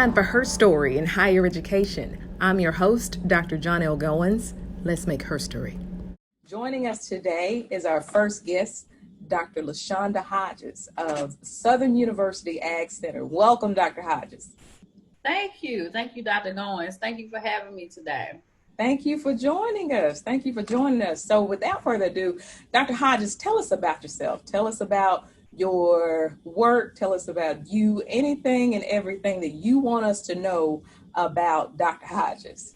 time for HERstory in higher education. I'm your host, Dr. Johnell Goins. Let's make HERstory. Joining us today is our first guest, Dr. Lashunda Hodges of Southern University Ag Center. Welcome, Dr. Hodges. Thank you. Thank you, Dr. Goins. Thank you for having me today. Thank you for joining us. Thank you for joining us. So without further ado, Dr. Hodges, tell us about yourself. Tell us about your work. Tell us about you, anything and everything that you want us to know about Dr. Hodges.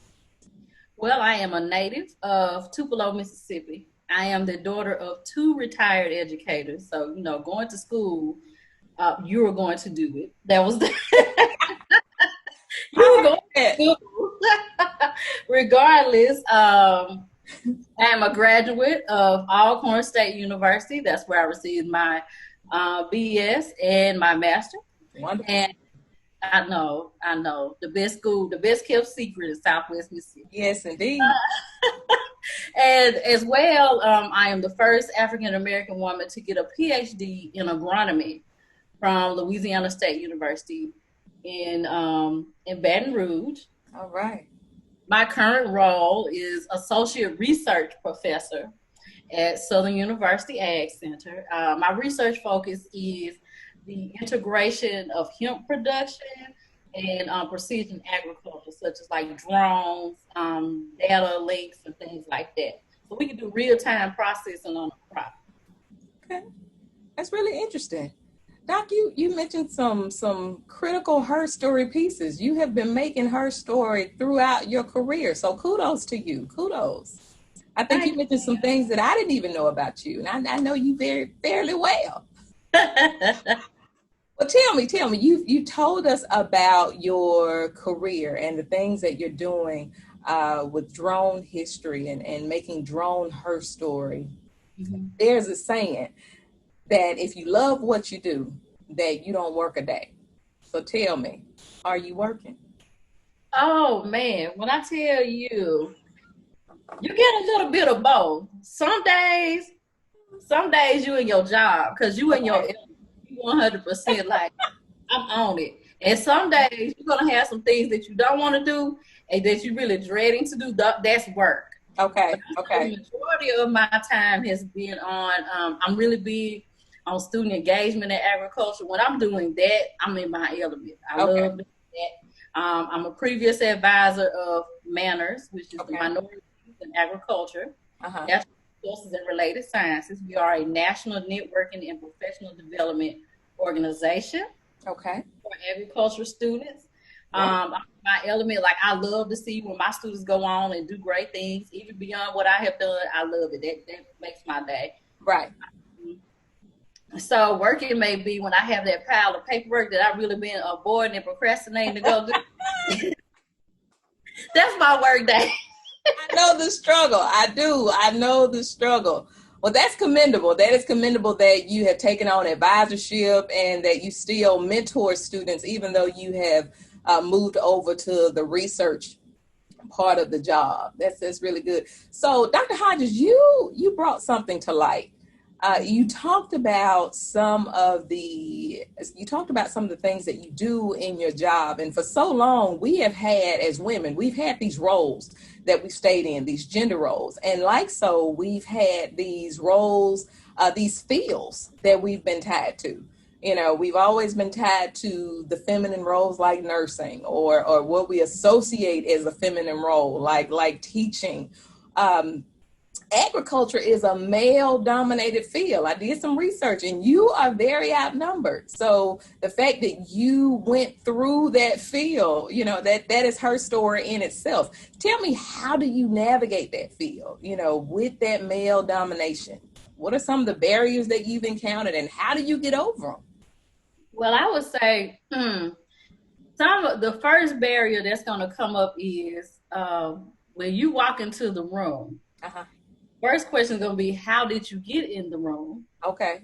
Well, I am a native of Tupelo, Mississippi. I am the daughter of two retired educators. So, going to school, you were going to do it. That was the you were going to school. Regardless, I am a graduate of Alcorn State University. That's where I received my BS and my master. Wonderful. And I know, the best school, the best kept secret in Southwest Mississippi. Yes, indeed. And as well, I am the first African-American woman to get a PhD in agronomy from Louisiana State University in Baton Rouge. All right. My current role is Associate Research Professor at Southern University Ag Center. My research focus is the integration of hemp production and precision agriculture, such as like drones, data links, and things like that. So we can do real-time processing on the crop. Okay, that's really interesting. Doc, you mentioned some critical HERstory pieces. You have been making HERstory throughout your career, so kudos to you. Kudos. I think you mentioned some things that I didn't even know about you, and I know you fairly well. Well, tell me. You told us about your career and the things that you're doing with drone history and making drone HERstory. Mm-hmm. There's a saying that if you love what you do, that you don't work a day. So tell me, are you working? Oh man, when I tell you, you get a little bit of both. Some days you in your job because you in your 100% like I'm on it. And some days you're gonna have some things that you don't want to do and that you're really dreading to do. That's work. Okay. The majority of my time has been on. I'm really big on student engagement in agriculture. When I'm doing that, I'm in my element. I love doing that. I'm a previous advisor of Manners, which is the Minority Youth in Agriculture. That's Resources and Related Sciences. We are a national networking and professional development organization for agriculture students. My element, like I love to see when my students go on and do great things, even beyond what I have done. I love it. That makes my day. Right. So working may be when I have that pile of paperwork that I've really been avoiding and procrastinating to go do. That's my work day. I know the struggle. I do. I know the struggle. Well, that's commendable. That is commendable that you have taken on advisorship and that you still mentor students, even though you have moved over to the research part of the job. That's really good. So, Dr. Hodges, you brought something to light. You talked about some of the things that you do in your job. And for so long, we have had, as women, we've had these roles that we've stayed in, these gender roles. And we've had these roles, these fields that we've been tied to. We've always been tied to the feminine roles like nursing or what we associate as a feminine role, like teaching. Agriculture is a male-dominated field. I did some research, and you are very outnumbered. So the fact that you went through that field, that is HERstory in itself. Tell me, how do you navigate that field, with that male domination? What are some of the barriers that you've encountered, and how do you get over them? Well, I would say the first barrier that's going to come up is when you walk into the room. First question is going to be, how did you get in the room? Okay.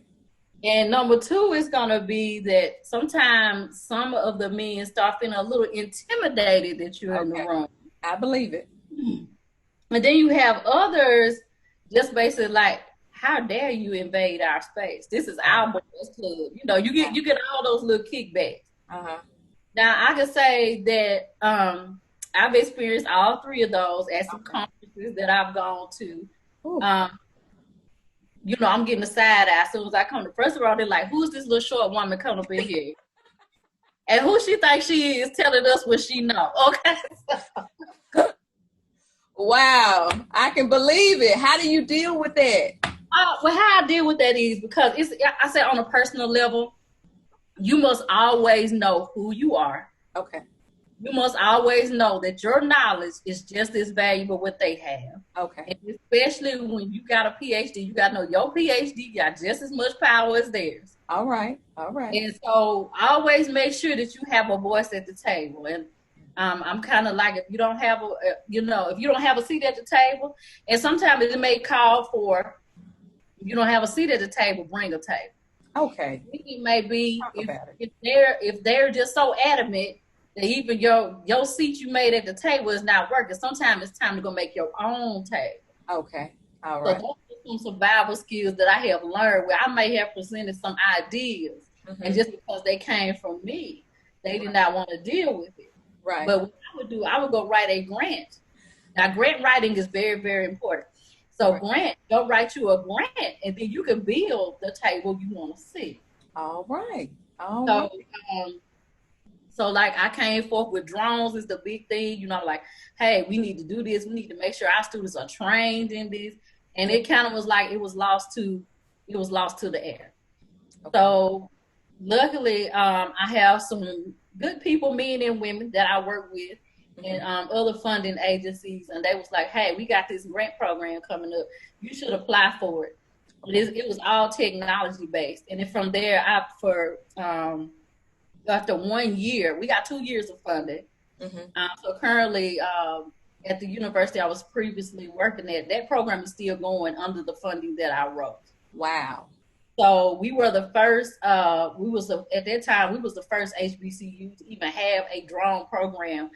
And number two is going to be that sometimes some of the men start feeling a little intimidated that you're in the room. I believe it. And then you have others just basically like, how dare you invade our space? This is our boys club. You get all those little kickbacks. Now I can say that I've experienced all three of those at some conferences that I've gone to. You know, I'm getting a side eye as soon as I come to. First of all, they're like, "Who's this little short woman coming up in here?" And who she thinks she is telling us what she know. Okay. Wow, I can believe it. How do you deal with that? Well, how I deal with that is because I say on a personal level, you must always know who you are. Okay. You must always know that your knowledge is just as valuable what they have. Okay. And especially when you got a PhD, you got to know your PhD got just as much power as theirs. All right. All right. And so always make sure that you have a voice at the table. And I'm kind of like, if you don't have if you don't have a seat at the table, and sometimes it may call for, you don't have a seat at the table, bring a table. Okay. It may be if they're just so adamant that even your seat you made at the table is not working. Sometimes it's time to go make your own table. Okay. All right. So those are some survival skills that I have learned where I may have presented some ideas, and just because they came from me, they did not want to deal with it. Right. But what I would go write a grant. Now, grant writing is very, very important. So go write you a grant, and then you can build the table you want to see. All right. So like I came forth with drones is the big thing, you know, like, hey, we need to do this. We need to make sure our students are trained in this. And it kind of was like it was lost to the air. Okay. So luckily, I have some good people, men and women, that I work with, and other funding agencies, and they was like, hey, we got this grant program coming up. You should apply for it. It was all technology based. And then from there, after 1 year, we got 2 years of funding. So currently, at the university I was previously working at, that program is still going under the funding that I wrote. Wow. So we were the first, at that time, we was the first HBCU to even have a drone program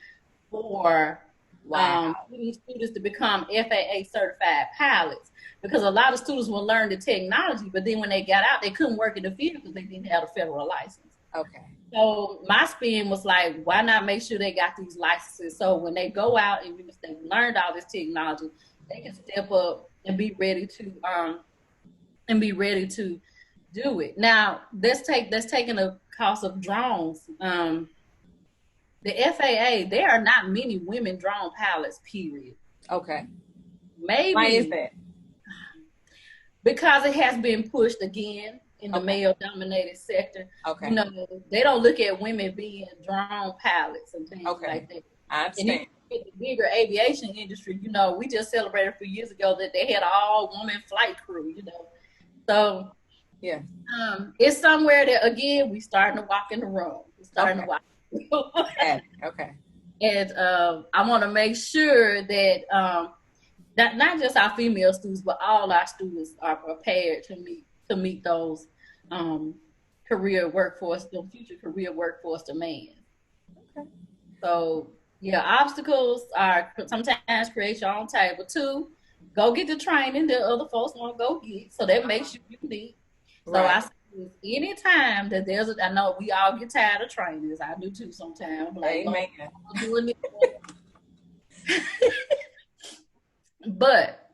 for students to become FAA certified pilots, because a lot of students will learn the technology, but then when they got out, they couldn't work in the field because they didn't have a federal license. Okay. So my spin was like, why not make sure they got these licenses, so when they go out and they've learned all this technology, they can step up and be ready to do it. Now let's taking the cost of drones. The FAA, there are not many women drone pilots, period. Okay. Maybe. Why is that? Because it has been pushed again in the male-dominated sector. Okay. You know, they don't look at women being drone pilots and things like that. I understand. And the bigger aviation industry, you know, we just celebrated a few years ago that they had an all-woman flight crew, you know. So, yeah. It's somewhere that, again, we starting to walk in the room. We're starting to walk. Okay. And I want to make sure that that not just our female students, but all our students are prepared to meet those future career workforce demands. Okay. So yeah, obstacles are sometimes create your own table. 2, go get the training that other folks want to go get, so that makes you unique. So I say, anytime that I know we all get tired of trainings. I do too sometimes. Like, amen. Doing this. But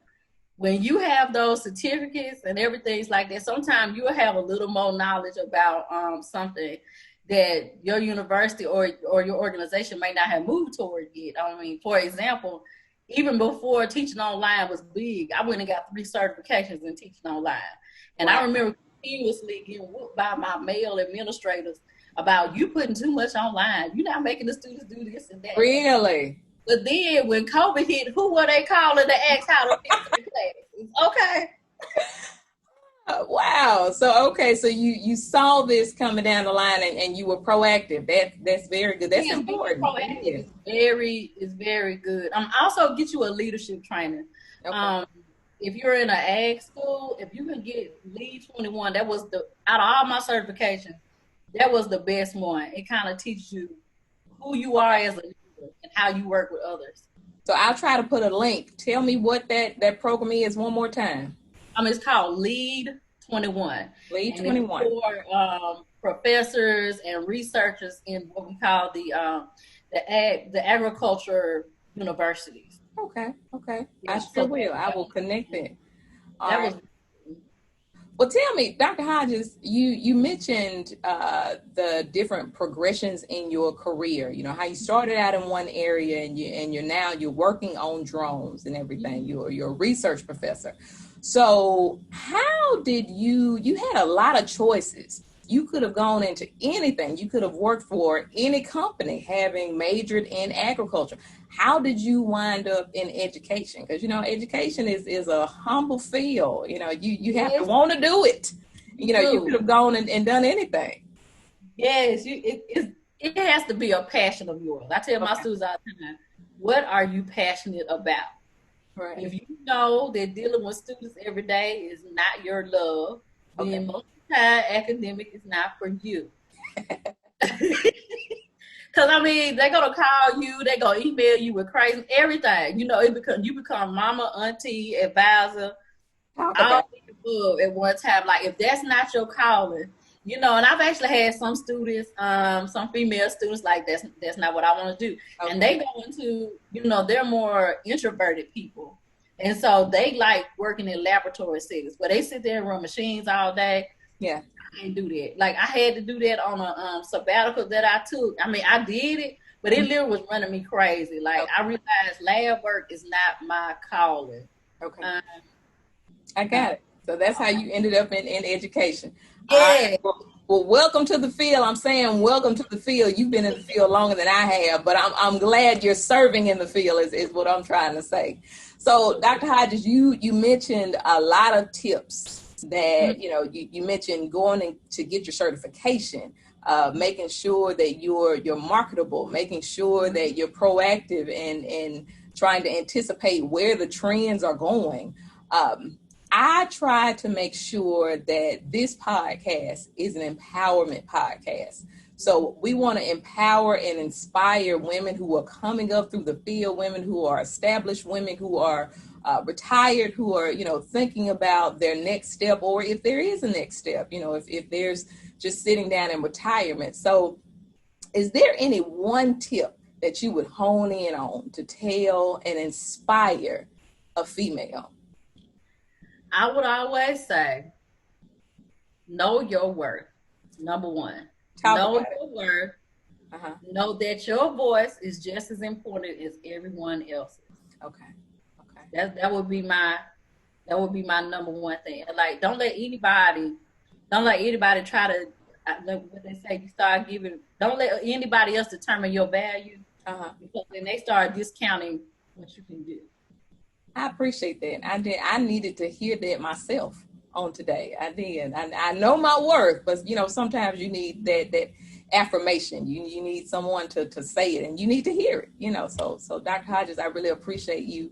when you have those certificates and everything like that, sometimes you'll have a little more knowledge about something that your university or your organization may not have moved toward yet. I mean, for example, even before teaching online was big, I went and got 3 certifications in teaching online. And I remember continuously getting whooped by my male administrators about, you putting too much online. You're not making the students do this and that. Really? But then when COVID hit, who were they calling to ask how to fix the class? Okay. Wow. So you saw this coming down the line and you were proactive. That's very good. That's important. Proactive is very good. Also get you a leadership training. Okay. If you're in an ag school, if you can get Lead 21, that was out of all my certifications, that was the best one. It kind of teaches you who you are as a leader and how you work with others. So I'll try to put a link. Tell me what that program is one more time. It's called Lead 21. Lead 21. professors and researchers in what we call the agriculture universities. Okay. Yeah, I sure will. I will connect it. All that right. was. Well, tell me, Dr. Hodges, you mentioned the different progressions in your career. You know how you started out in one area, and you're working on drones and everything. You're a research professor. So how did you had a lot of choices. You could have gone into anything. You could have worked for any company having majored in agriculture. How did you wind up in education? Because, education is a humble field. You have to want to do it. You could have gone and done anything. Yes, it has to be a passion of yours. I tell my students all the time, what are you passionate about? Right. If you know that dealing with students every day is not your love, then most of the time academic is not for you. Because they're gonna call you, they're gonna email you with crazy everything. You become mama, auntie, advisor, all above at one time. Like if that's not your calling, and I've actually had some students, some female students, like that's not what I want to do, and they go into, they're more introverted people, and so they like working in laboratory settings where they sit there and run machines all day. Yeah. I didn't do that. Like I had to do that on a sabbatical that I took. I did it, but it literally was running me crazy. Like I realized lab work is not my calling. Okay. I got it. So that's how you ended up in education. Yeah. Well, welcome to the field. I'm saying welcome to the field. You've been in the field longer than I have, but I'm glad you're serving in the field is what I'm trying to say. So Dr. Hodges, you mentioned a lot of tips that, you mentioned going to get your certification, making sure that you're marketable, making sure that you're proactive and trying to anticipate where the trends are going. I try to make sure that this podcast is an empowerment podcast. So we want to empower and inspire women who are coming up through the field, women who are established, women who are retired, who are, thinking about their next step, or if there is a next step, if there's just sitting down in retirement. So is there any one tip that you would hone in on to tell and inspire a female? I would always say, know your worth. Number one, know your worth. Know that your voice is just as important as everyone else's. Okay. That would be my number one thing. Like, don't let anybody try to, what they say, don't let anybody else determine your value, because then they start discounting what you can do. I appreciate that. I needed to hear that myself on today. I did. I know my worth, but sometimes you need that affirmation. You need someone to say it, and you need to hear it. So Dr. Hodges, I really appreciate you.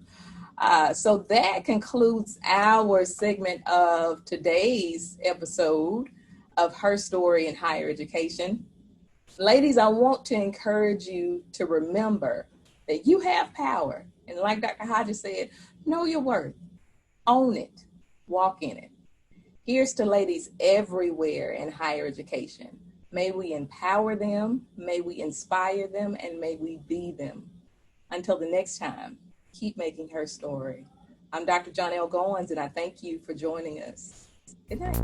So that concludes our segment of today's episode of HERstory in Higher Education. Ladies, I want to encourage you to remember that you have power. And like Dr. Hodges said, know your worth, own it, walk in it. Here's to ladies everywhere in higher education. May we empower them, may we inspire them, and may we be them. Until the next time, keep making her story. I'm Dr. Johnell Goins, and I thank you for joining us. Good night.